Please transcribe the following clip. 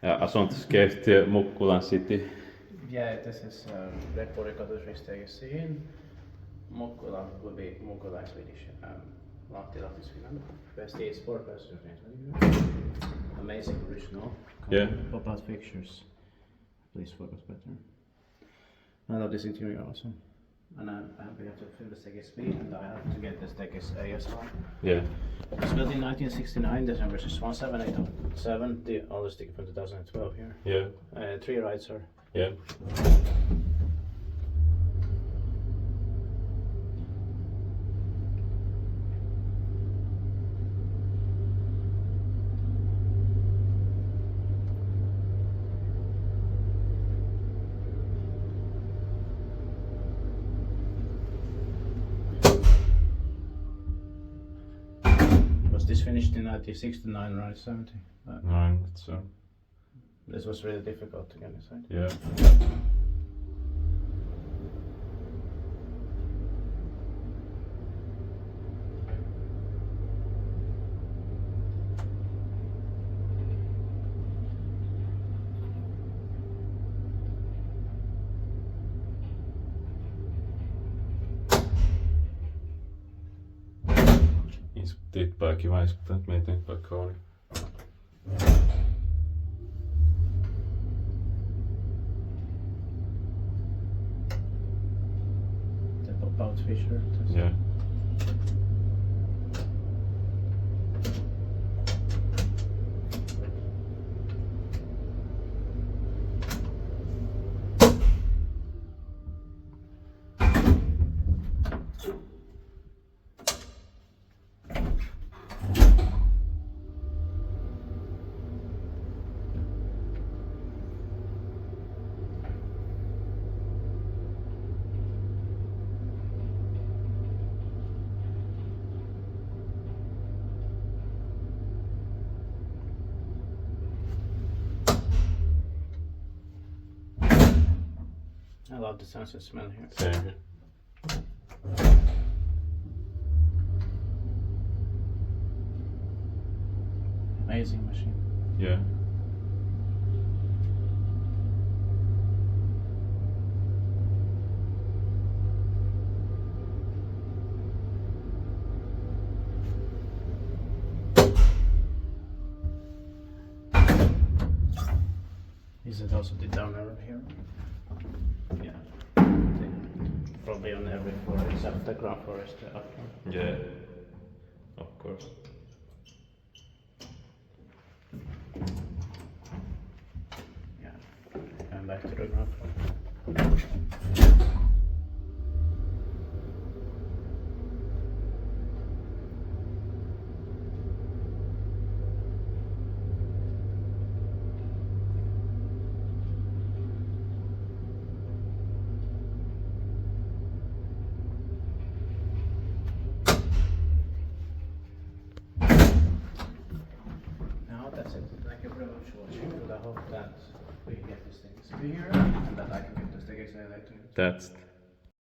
Asuntoscape till Mukkulan city. Yeah, this is Reppurinkatu 3 stages in. Mukkula would be Mukkula in Swedish. Lahti is Finland. Best is 4 passengers. Amazing original. Yeah. Pop out pictures. Please focus better. I love this interior also. And I'm happy to fill the staircase speed, and I have to get the staircase A as well. Yeah. It was built in 1969, December 1787, the oldest sticker from 2012 here. Yeah. 3 rides, sir. Yeah. Was this finished in 1969 or 70? No, so. This was really difficult to get inside. Yeah. Istuttiinpa kiva istuttaa, että mietin vaikka Kone. The pop-out feature. Yeah. I love the sunset smell here. Same here. Amazing machine. Yeah. Is it also the down arrow here? Yeah. Probably on every floor except the ground floor is the up one. Yeah. Of course. Yeah. And back to the ground floor. That's it. Thank you very much for watching, and I hope that we get this thing here and that I can get the staircase later. That's